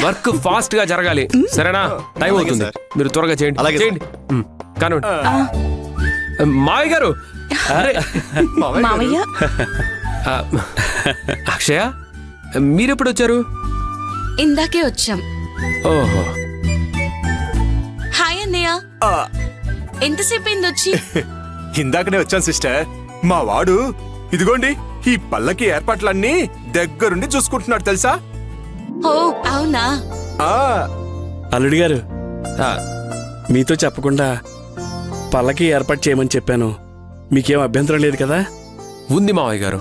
Work fast గా జరగాలి, సరేనా? టైం అవుతుంది, మీరు త్వరగా చేయండి. చేయండి కానివ్వండి. మావయ్య గారు. మావయ్య. అక్షయ, మీరెప్పుడు వచ్చారు? ఇందాకే వచ్చాం. ఓహో. హాయ్ అన్నయ్య. ఎంతసేపు అయింది వచ్చి? ఇందాకనే వచ్చాను సిస్టర్. మా వాడు ఇదిగోండి ఈ పల్లకి ఏర్పాట్లన్నీ దగ్గరుండి చూసుకుంటున్నాడు తెలుసా? ఓ అవునా? అల్లుడి గారు, మీతో చెప్పకుండా పల్లకి ఏర్పాటు చేయమని చెప్పాను. మీకేం అభ్యంతరం లేదు కదా? ఉంది మావయ్య గారు.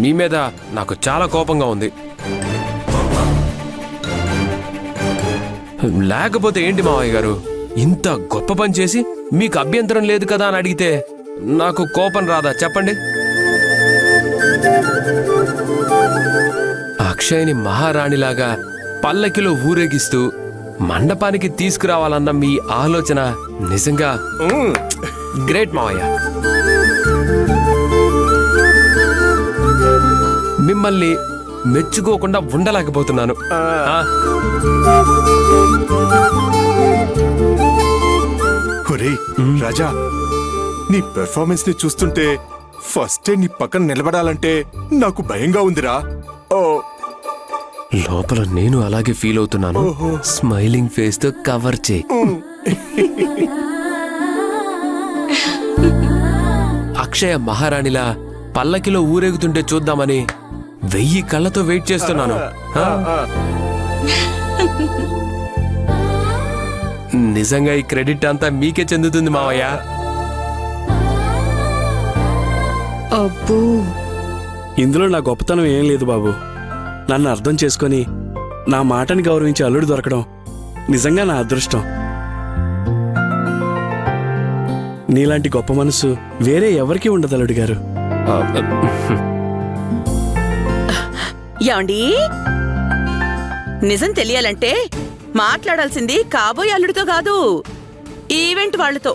మీ మీద నాకు చాలా కోపంగా ఉంది. లేకపోతే ఏంటి మావయ్య గారు, ఇంత గొప్ప పని చేసి మీకు అభ్యంతరం లేదు కదా అని అడిగితే నాకు కోపం రాదా చెప్పండి? అక్షయ్ని మహారాణిలాగా పల్లకిలో ఊరేగిస్తూ మండపానికి తీసుకురావాలన్న మీ ఆలోచన నిజంగా గ్రేట్ మావయ్య. మిమ్మల్ని మెచ్చుకోకుండా ఉండలేకపోతున్నాను. రాజా, నీ పెర్ఫార్మెన్స్ ని చూస్తుంటే ఫస్ట్ నీ పక్కన నిలబడాలంటే నాకు భయంగా ఉందిరా. లోపల నేను అలాగే ఫీల్ అవుతున్నాను. స్మైలింగ్ ఫేస్ తో కవర్ చేయి. అక్షయ మహారాణిలా పల్లకిలో ఊరేగుతుంటే చూద్దామని 1000 కళ్ళతో వెయిట్ చేస్తున్నాను. నిజంగా ఈ క్రెడిట్ అంతా మీకే చెందుతుంది మావయ్య. ఇందులో నా గొప్పతనం ఏం లేదు బాబు. నన్ను అర్థం చేసుకొని నా మాటని గౌరవించే అల్లుడు దొరకడం నిజంగా నా అదృష్టం. నీలాంటి గొప్ప మనసు వేరే ఎవరికీ ఉండదు అల్లుడు గారు. యాండి, నిజం తెలియాలంటే మాట్లాడాల్సింది కాబోయే అల్లుడితో కాదు, ఈవెంట్ వాళ్ళతో.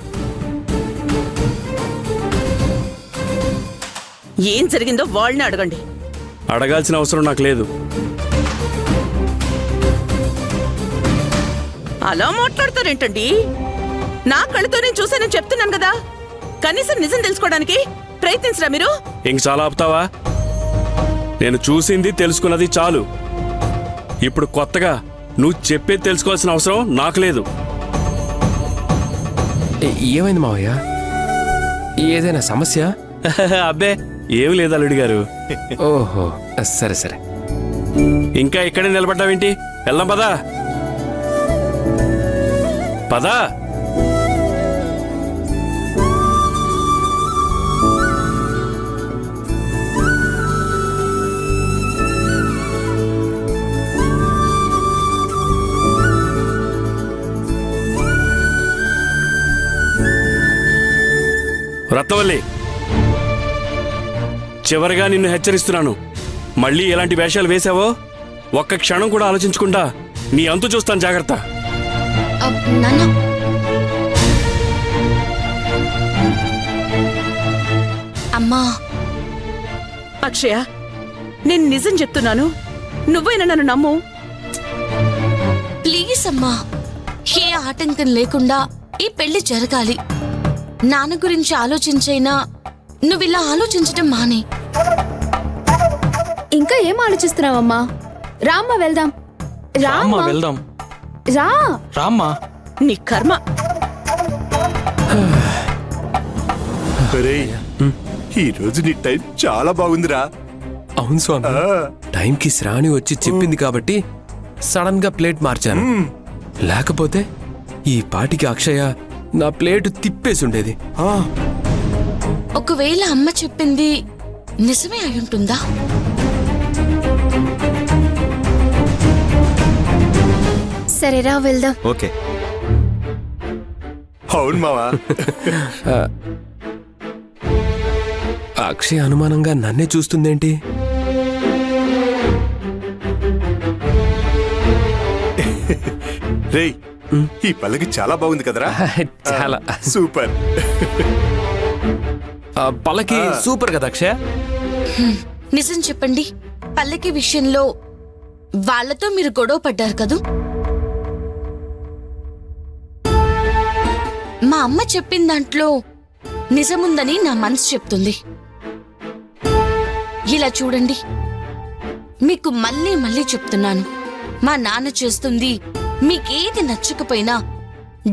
ఏం జరిగిందో వాళ్ళని అడగండి. అడగాల్సిన అవసరం నాకు లేదు. అలా మాట్లాడతారేంటండి? నా కళ్ళతో నేను చూసానని చెప్తున్నాను కదా, కనీసం నిజం తెలుసుకోవడానికి ప్రయత్నించరా మీరు? ఇంక చాలా ఆపుతావా? నేను చూసింది తెలుసుకున్నది చాలు. ఇప్పుడు కొత్తగా నువ్వు చెప్పేది తెలుసుకోవాల్సిన అవసరం నాకు లేదు. ఏమైంది మావయ్య? ఏదైనా సమస్య? అబ్బే ఏమి లేదు అల్లుడి గారు. ఓహో, సరే సరే. ఇంకా ఇక్కడే నిలబడ్డావేంటి? వెళ్దాం పదా. పదా. రత్నవల్లి, చివరిగా నిన్ను హెచ్చరిస్తున్నాను. మళ్ళీ ఎలాంటి వేషాలు వేశావో ఒక్క క్షణం కూడా ఆలోచించకుండా నీ అంతు చూస్తాను, జాగ్రత్త. అమ్మా. అక్షయ, నేను నిజం చెప్తున్నాను, నువ్వైనా నన్ను నమ్ము. ప్లీజ్ అమ్మా, ఏ ఆటంకం లేకుండా ఈ పెళ్లి జరగాలి. నాన్న గురించి ఆలోచించైనా నువ్విలా ఆలోచించటం మానే. ఇంకా ఏం ఆలోచిస్తున్నావమ్మా? రామ్మా వెళ్దాం. రామ్మా వెళ్దాం. రా. రామ్మా. నీ కర్మ. ఈ రోజు నీ టైం చాలా బాగుందిరా. అవును స్వామి, టైంకి శ్రావణి వచ్చి చెప్పింది కాబట్టి సడన్ గా ప్లేట్ మార్చాను. లేకపోతే ఈ పాటికి అక్షయ నా ప్లేట్ తిప్పేసి ఉండేది. ఒకవేళ అమ్మ చెప్పింది నిజమే అయి ఉంటుందా? సరేరా వెళ్దాం. ఓకే. అవును మావా. అక్షయ అనుమానంగా నన్నే చూస్తుందేంటి? రేయ్, ఈ పల్లకి చాలా బాగుంది కదరా. చాలా సూపర్. పల్లకి సూపర్ కదా అక్షయ. నిజం చెప్పండి, పల్లకి విషయంలో వాళ్ళతో మీరు గొడవ పడ్డారు కదూ? మా అమ్మ చెప్పిన దాంట్లో నిజముందని నా మనసు చెప్తుంది. ఇలా చూడండి, మీకు మళ్ళీ మళ్ళీ చెప్తున్నాను, మా నాన్న చేస్తుంది మీకేది నచ్చకపోయినా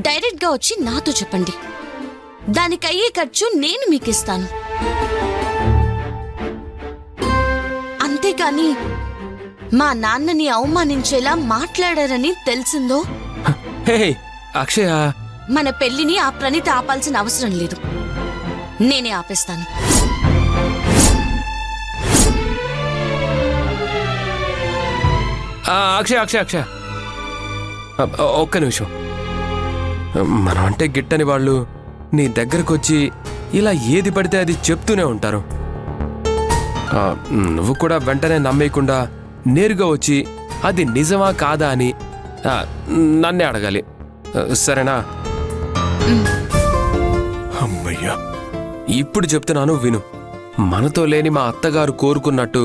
డైరెక్ట్గా వచ్చి నాతో చెప్పండి. దానికయ్యే ఖర్చు నేను మీకిస్తాను. అంతేకాని మా నాన్నని అవమానించేలా మాట్లాడారని తెలిసిందో హే అక్షయ, మన పెళ్లిని ఆ ప్రణీత ఆపాల్సిన అవసరం లేదు. నేనే ఆపేస్తాను. అక్షయ అక్షయ అక్షయ, ఒక్క నిమిషం. మనం అంటే గిట్టని వాళ్ళు నీ దగ్గరకు వచ్చి ఇలా ఏది పడితే అది చెప్తూనే ఉంటారు. నువ్వు కూడా వెంటనే నమ్మేయకుండా నేరుగా వచ్చి అది నిజమా కాదా అని నన్నే అడగాలి, సరేనా? అమ్మయ్యా, ఇప్పుడు చెప్తున్నాను విను. మనతో లేని మా అత్తగారు కోరుకున్నట్టు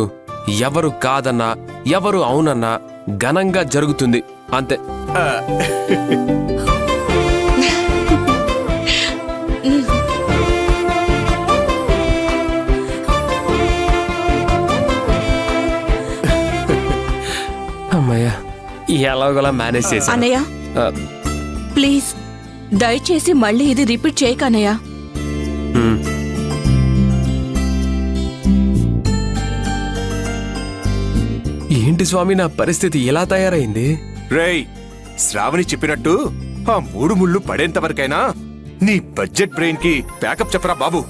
ఎవరు కాదన్నా ఎవరు అవునన్నా ఘనంగా జరుగుతుంది, అంతే. అమ్మయ్యా, ఎలాగోలా మేనేజ్ చేశాను. అన్నయ్య ప్లీజ్ దయచేసి మళ్ళీ ఇది రిపీట్ చేయక అన్నయ్య. ఏంటి స్వామి, నా పరిస్థితి ఎలా తయారైంది? రేయ్, శ్రావణి చెప్పినట్టు ఆ 3 ముళ్ళు పడేంత వరకైనా నీ బడ్జెట్ బ్రెయిన్ కి బ్యాకప్ చెప్పరా బాబు.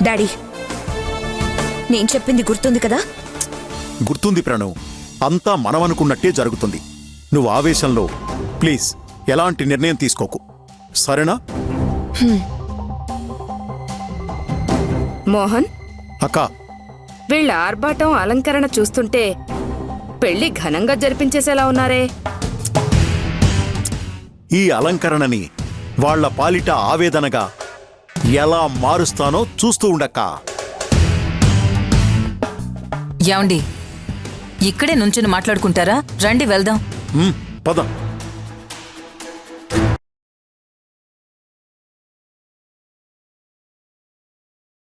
డాడీ, నేను చెప్పింది గుర్తుంది కదా? గుర్తుంది ప్రణవ్, అంతా మనమనుకున్నట్టే జరుగుతుంది. నువ్వు ఆవేశంలో ప్లీజ్ ఎలాంటి నిర్ణయం తీసుకోకు, సరేనా? మోహన్, అక్క, వీళ్ళ ఆర్భాటం అలంకరణ చూస్తుంటే పెళ్లి ఘనంగా జరిపించేసేలా ఉన్నారే. ఈ అలంకరణని వాళ్ల పాలిట ఆవేదనగా ఎలా మారుస్తానో చూస్తూ ఉండక్క. యాండి, ఇక్కడే నుంచుని మాట్లాడుకుంటారా? రండి వెళ్దాం. పద.